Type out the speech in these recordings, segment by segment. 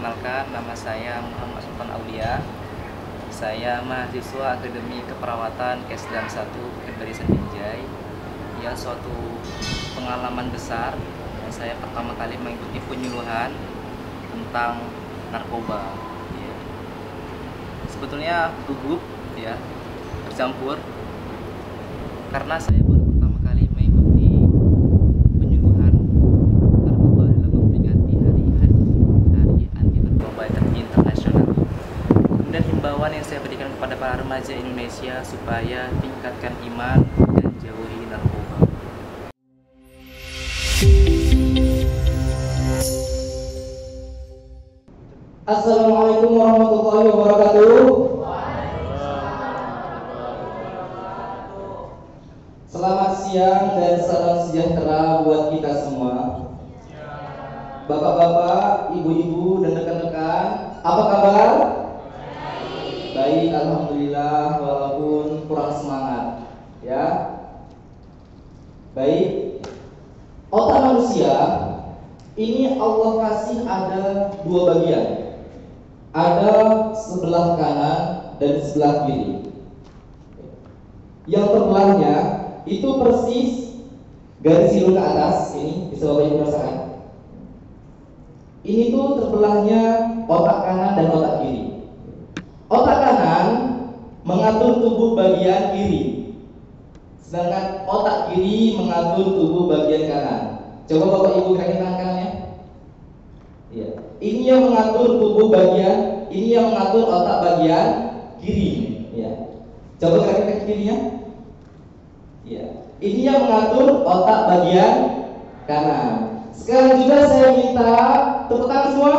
Perkenalkan, nama saya Muhammad Sultan Aulia. Saya mahasiswa Akademi Keperawatan Kesdam 1 Barisan Binjai. Ya, suatu pengalaman besar. Saya pertama kali mengikuti penyuluhan tentang narkoba. Ya. Sebetulnya gugup, ya, bercampur, karena saya baru pertama kali mengikuti penyuluhan narkoba dalam memperingati Hari Anti Narkoba Internasional. Kemudian himbauan yang saya berikan kepada para remaja Indonesia supaya tingkatkan iman dan jauhi narkoba. Assalamualaikum warahmatullahi wabarakatuh. Selamat siang dan salam sejahtera buat kita semua. Bapak-bapak, ibu-ibu, dan rekan-rekan, apa kabar? Baik, alhamdulillah, walaupun kurang semangat, ya. Baik. Otak manusia ini Allah kasih ada dua bagian. Ada sebelah kanan dan sebelah kiri. Yang terbelahnya itu persis garis silu ke atas, ini bisa Bapak Ibu rasakan. Ini tuh terbelahnya otak kanan dan otak kiri. Otak kanan mengatur tubuh bagian kiri, sedangkan otak kiri mengatur tubuh bagian kanan. Coba Bapak Ibu gerakin tangan kanannya. Iya. Ini yang mengatur tubuh bagian, ini yang mengatur otak bagian kiri. Ya. Coba gerakin kaki kirinya. Ya. Ini yang mengatur otak bagian kanan. Sekarang juga saya minta tepuk tangan semua.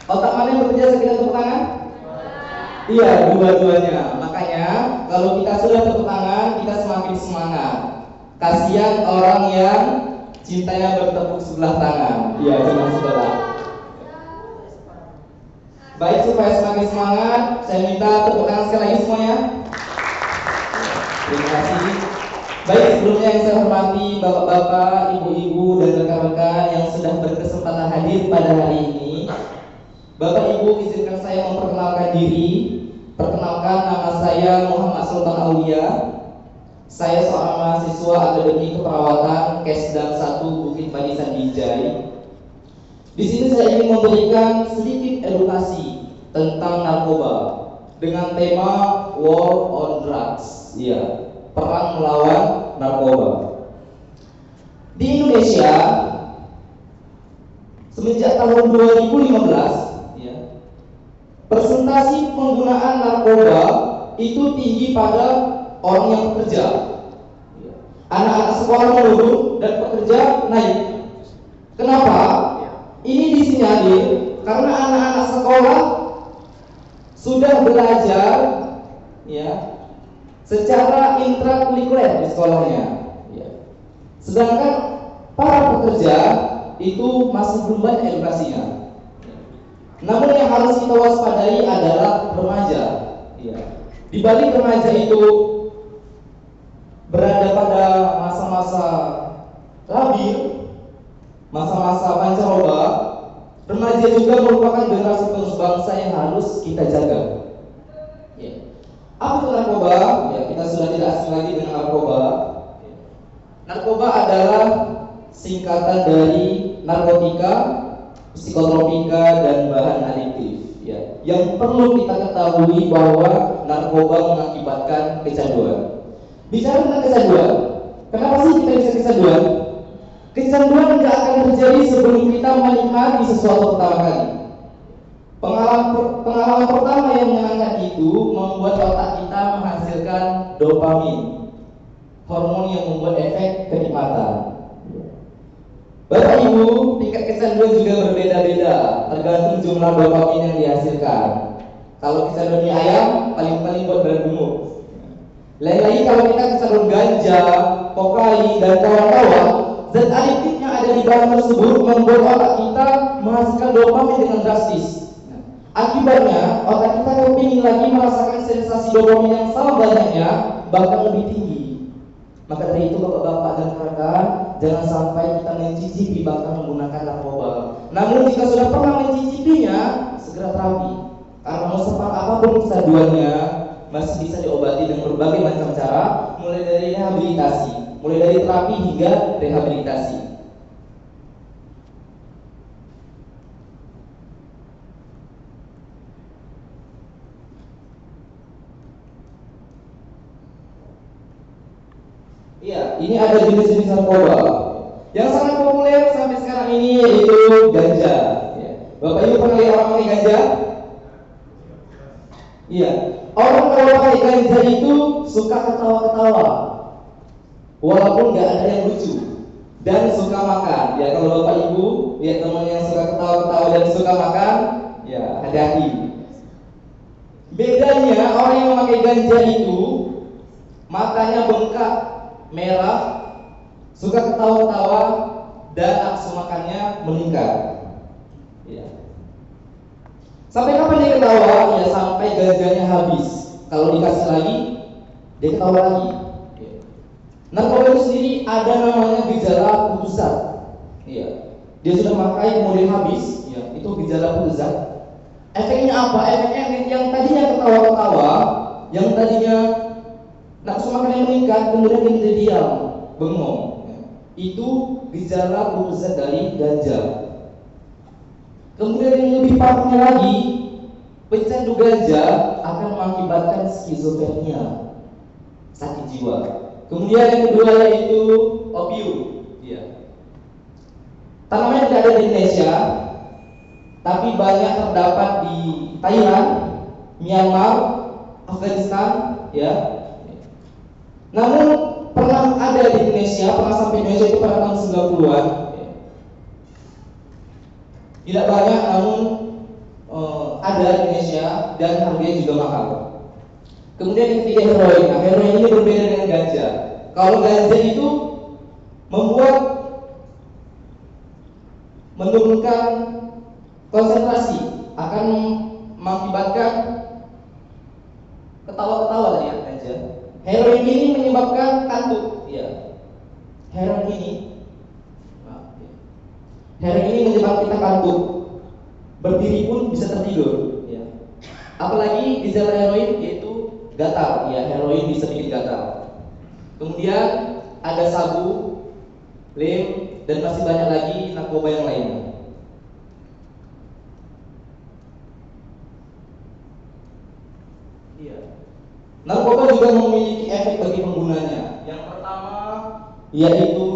Otak mana yang bekerja sekitar tepuk tangan? Iya, dua-duanya. Makanya kalau kita sudah tepuk tangan, kita semakin semangat. Kasihan orang yang cintanya bertepuk sebelah tangan. Iya, cuma sebelah. Baik, supaya semakin semangat, saya minta tepuk tangan sekali lagi semuanya. Terima kasih. Baik, sebelumnya yang saya hormati bapak-bapak, ibu-ibu, dan rekan-rekan yang sudah berkesempatan hadir pada hari ini. Bapak Ibu, izinkan saya memperkenalkan diri. Perkenalkan, nama saya Muhammad Sultan Aulia. Saya seorang mahasiswa Akademi Keperawatan Kesdam 1 Bukit Barisan Binjai. Di sini saya ingin memberikan sedikit edukasi tentang narkoba dengan tema War on Drugs, ya, perang melawan narkoba. Di Indonesia semenjak tahun 2015, ya, persentase penggunaan narkoba itu tinggi pada orang yang bekerja. Anak-anak sekolah menurun dan pekerja naik. Kenapa? Ini disinyalir karena anak-anak sekolah sudah belajar, ya, secara intrakurikuler di sekolahnya, ya. Sedangkan para pekerja itu masih belum banyak edukasinya. Namun yang harus kita waspadai adalah remaja, ya. Di balik remaja itu berada pada masa-masa labil, masa-masa pancaroba. Remaja juga merupakan generasi penerus bangsa yang harus kita jaga. Ya. Apa itu narkoba? Ya, kita sudah tidak asing lagi dengan narkoba. Narkoba adalah singkatan dari narkotika, psikotropika, dan bahan adiktif. Ya. Yang perlu kita ketahui bahwa narkoba mengakibatkan kecanduan. Bicara tentang kecanduan, kenapa sih kita bisa kecanduan? Kecanduan tidak akan terjadi sebelum kita menikmati sesuatu pertama kali. Pengalaman pertama yang menyenangkan itu membuat otak kita menghasilkan dopamin, hormon yang membuat efek kenikmatan. Bapak Ibu, tingkat kecanduan juga berbeda-beda tergantung jumlah dopamin yang dihasilkan. Kalau kecanduan mie ayam, paling-paling buat badan gemuk. Lain lagi kalau kita kecanduan ganja, kokain, dan kawan-kawan, zat adiktifnya ada di bahan tersebut membuat otak kita menghasilkan dopamin dengan drastis. Akibatnya, otak kita kepingin lagi merasakan sensasi dopamin yang sama banyaknya, bahkan lebih tinggi. Maka dari itu, bapak-bapak dan rekan-rekan, jangan sampai kita mencicipi bahkan menggunakan narkoba. Namun jika sudah pernah mencicipinya, segera terapi. Karena mau separah apapun kecanduannya, masih bisa diobati dengan berbagai macam cara, mulai dari rehabilitasi, mulai dari terapi hingga rehabilitasi. Iya, ini ada jenis-jenis narkoba yang sangat populer sampai sekarang ini, yaitu ganja. Ya. Bapak Ibu pernah lihat orang pakai ganja? Iya, orang kalau pakai ganja itu suka ketawa-ketawa, walaupun nggak ada yang lucu, dan suka makan. Ya, kalau Bapak Ibu lihat teman yang suka ketawa-ketawa dan suka makan, ya hati-hati. Bedanya orang yang memakai ganja itu matanya bengkak, merah, suka ketawa-ketawa, dan nafsu makannya meningkat. Ya. Sampai kapan dia ketawa? Ya sampai ganjanya habis. Kalau dikasih lagi, dia ketawa lagi. Ya. Narkoba itu sendiri ada namanya gejala putus zat. Ya. Dia sudah memakai kemudian habis, ya, itu gejala putus zat. Efeknya apa? Efeknya yang tadinya ketawa-ketawa, yang tadinya nafsu makannya meningkat, kemudian dia menjadi diam, bengong. Itu gejala putus zat dari ganja. Kemudian yang lebih parahnya lagi, pecandu ganja akan mengakibatkan skizofrenia, sakit jiwa. Kemudian yang kedua yaitu opium. Ya. Tanamannya tidak ada di Indonesia, tapi banyak terdapat di Thailand, Myanmar, Afghanistan, ya. Namun pernah ada di Indonesia, pernah sampai Indonesia itu pada tahun 90-an. Tidak banyak, namun ada di Indonesia dan harganya juga mahal. Kemudian yang ketiga heroin. Nah, heroin ini berbeda dengan ganja. Kalau ganja itu menurunkan konsentrasi, akan mengakibatkan ketawa-ketawa tadi ya ganja. Heroin ini menyebabkan kantuk, ya. Heroin ini menyebabkan kita kantuk, berdiri pun bisa tertidur, ya. Apalagi gejala heroin yaitu gatal, ya. Heroin bisa bikin gatal. Kemudian ada sabu, lem, dan masih banyak lagi narkoba yang lainnya. Iya. Narkoba juga memiliki efek bagi penggunanya. Yang pertama yaitu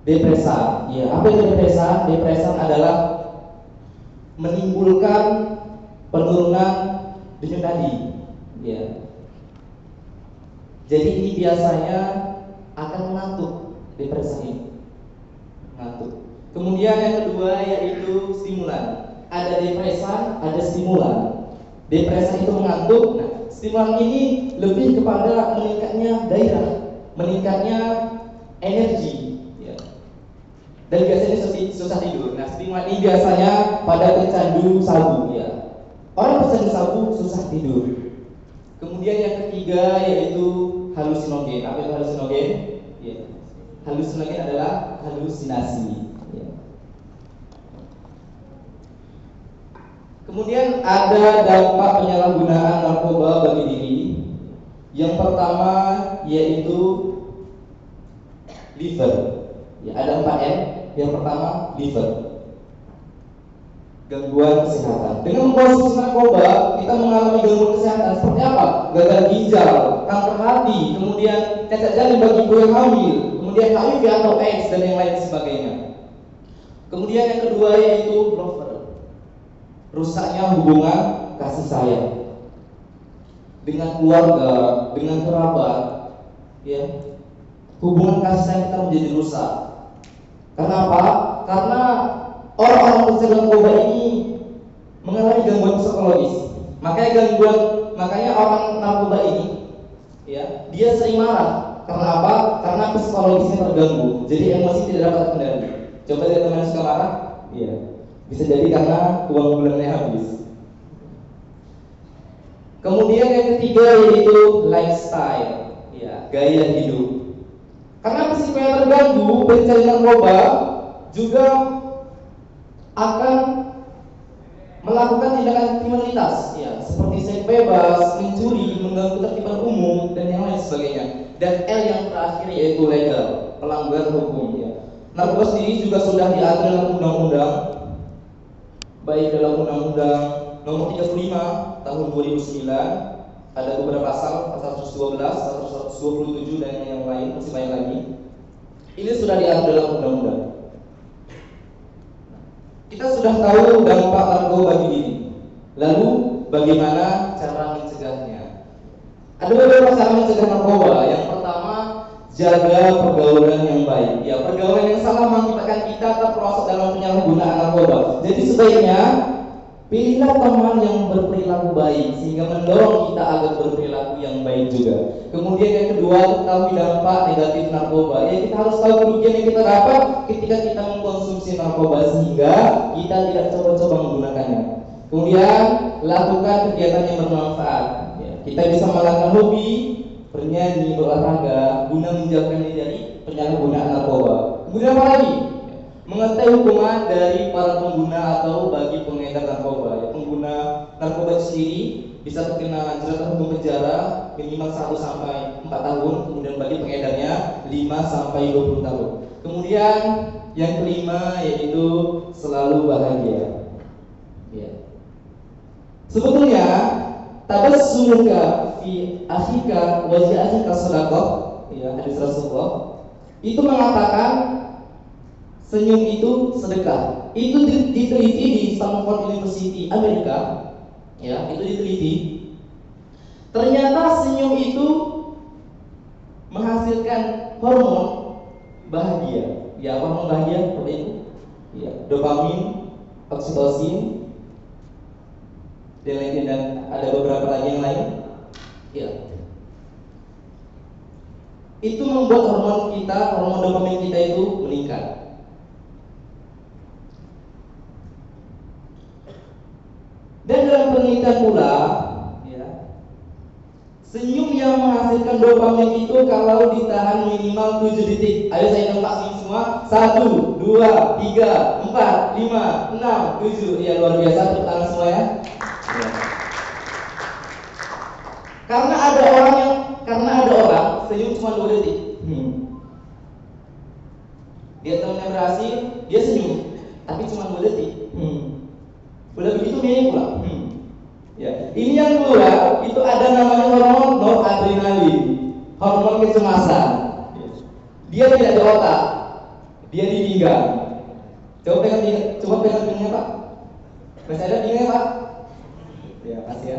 depresan. Ya, apa itu depresan? Depresan adalah menimbulkan penurunan denyut nadi. Ya. Jadi ini biasanya akan mengantuk, depresan ini. Mengantuk. Kemudian yang kedua yaitu stimulan. Ada depresan, ada stimulan. Depresan itu mengantuk. Nah, stimulan ini lebih kepada meningkatnya gairah, meningkatnya energi, ya. Dan biasanya susah tidur. Nah, stimulan ini biasanya pada pecandu sabu, ya. Orang pecandu sabu susah tidur. Kemudian yang ketiga yaitu halusinogen. Apa itu halusinogen? Ya. Halusinogen adalah halusinasi. Ya. Kemudian ada dampak penyalahgunaan narkoba bagi diri. Yang pertama yaitu liver. Ya, ada 4M. Yang pertama liver, gangguan kesehatan. Dengan mengkonsumsi narkoba, kita mengalami gangguan kesehatan seperti apa? Gagal ginjal, kanker hati, kemudian cacat janin bagi ibu yang hamil, kemudian HIV atau AIDS dan yang lain sebagainya. Kemudian yang kedua yaitu lover, rusaknya hubungan kasih sayang dengan keluarga, dengan kerabat, ya. Hubungan kasih sayang kita menjadi rusak. Karena apa? Karena orang-orang pecandu narkoba ini mengalami gangguan psikologis. Makanya orang narkoba ini, ya, dia sering marah. Karena apa? Karena psikologisnya terganggu. Jadi emosi tidak dapat terkendali. Coba lihat teman suka marah, iya. Bisa jadi karena uang bulannya habis. Kemudian yang ketiga yaitu lifestyle, ya, gaya hidup. Karena psiko yang terganggu pencari narkoba juga akan melakukan tindakan kriminalitas, ya, seperti seks bebas, mencuri, mengganggu tertiban umum, dan yang lain sebagainya. Dan L yang terakhir yaitu legal, pelanggaran hukum. Ya. Narkoba sendiri juga sudah diatur dalam undang-undang, baik dalam Undang-Undang Nomor 35 Tahun 2009, ada beberapa pasal 112, 127 dan yang lain, masih banyak lagi. Ini sudah diatur dalam undang-undang. Kita sudah tahu dampak narkoba bagi diri. Lalu bagaimana cara mencegahnya? Ada beberapa cara mencegah narkoba. Yang pertama, jaga pergaulan yang baik. Ya, pergaulan yang salah mengakibatkan kita terperosok dalam penyalahgunaan narkoba. Jadi sebaiknya pilihlah teman yang berperilaku baik sehingga mendorong kita agar berperilaku yang baik juga. Kemudian yang kedua, ketahui dampak negatif narkoba. Ya, kita harus tahu kerugian yang kita dapat ketika kita mengkonsumsi narkoba sehingga kita tidak coba-coba menggunakannya. Kemudian lakukan kegiatan yang bermanfaat. Ya, kita bisa melakukan hobi, bernyanyi, berolahraga guna menjauhkan diri dari penyalahgunaan narkoba. Kemudian apa lagi? Mengetahui hukuman dari para pengguna atau bagi pengedar narkoba. Ya, pengguna narkoba sendiri bisa terkena jeratan hukum penjara minimal 1 sampai 4 tahun, kemudian bagi pengedarnya 5 sampai 20 tahun. Kemudian yang kelima yaitu selalu bahagia. Ya. Sebetulnya tabassumuka fi akhika wa fi akhika shadaqah, ya, hadis Rasulullah itu mengatakan senyum itu sedekah. Itu diteliti di Stanford University Amerika, ya, itu diteliti. Ternyata senyum itu menghasilkan hormon bahagia. Ya, hormon bahagia seperti itu. Ya, dopamin, oksitosin, dan ada beberapa lagi yang lain. Ya. Itu membuat hormon kita, hormon dopamin kita itu meningkat. Dan dalam penelitian pula, ya, senyum yang menghasilkan dopamin itu kalau ditahan minimal 7 detik. Ayo saya nampak senyum semua. 1, 2, 3, 4, 5, 6, 7. Ya, luar biasa, tepuk tangan semua ya. Ya. Karena ada orang senyum cuma 2 detik. Dia temannya berhasil, dia senyum, tapi cuma 2 detik. Udah begitu dia pulang. Ya. Ini yang keluar itu ada namanya hormon noradrenalin, hormon kecemasan. Dia tidak di otak, dia di pinggang. Coba pegang pinggangnya Pak. Masih ada pinggangnya Pak? Ya, kasih ya.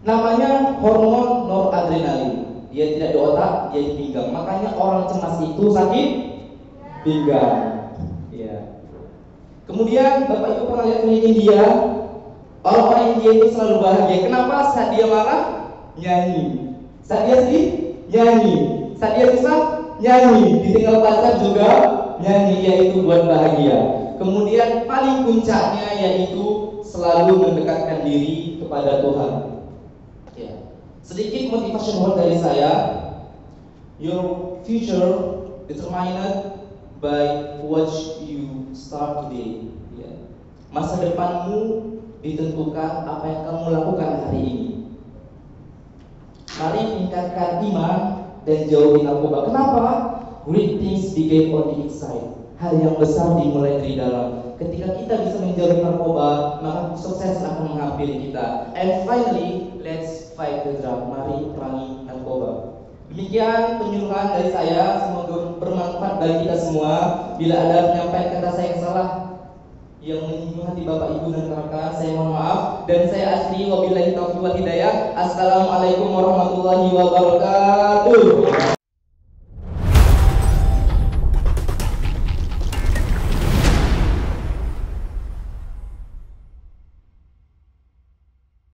Namanya hormon noradrenalin. Dia tidak di otak, dia di pinggang. Makanya orang cemas itu sakit pinggang. Ya. Kemudian Bapak Ibu pernah lihat film India, orang-orang India itu selalu bahagia. Kenapa? Saat dia marah, nyanyi. Saat dia sedih, nyanyi. Saat dia susah, nyanyi. Ditinggal pacar juga nyanyi, yaitu buat bahagia. Kemudian paling puncaknya yaitu selalu mendekatkan diri kepada Tuhan. Ya. Sedikit motivation word dari saya. Your future determined by what you start today. Ya. Masa depanmu ditentukan apa yang kamu lakukan hari ini. Mari tingkatkan iman dan jauhi narkoba. Kenapa? Great things begin on the inside. Hal yang besar dimulai dari dalam. Ketika kita bisa menjauhi narkoba, maka sukses akan menghampiri kita. And finally, let's fight the drug. Mari perangi narkoba. Demikian penyuluhan dari saya, semoga bermanfaat bagi kita semua. Bila ada penyampaian kata saya yang salah yang menyinggung hati Bapak Ibu dan rekan-rekan, saya mohon maaf. Dan saya akhiri wabillahi taufiq wal hidayah. Assalamualaikum warahmatullahi wabarakatuh.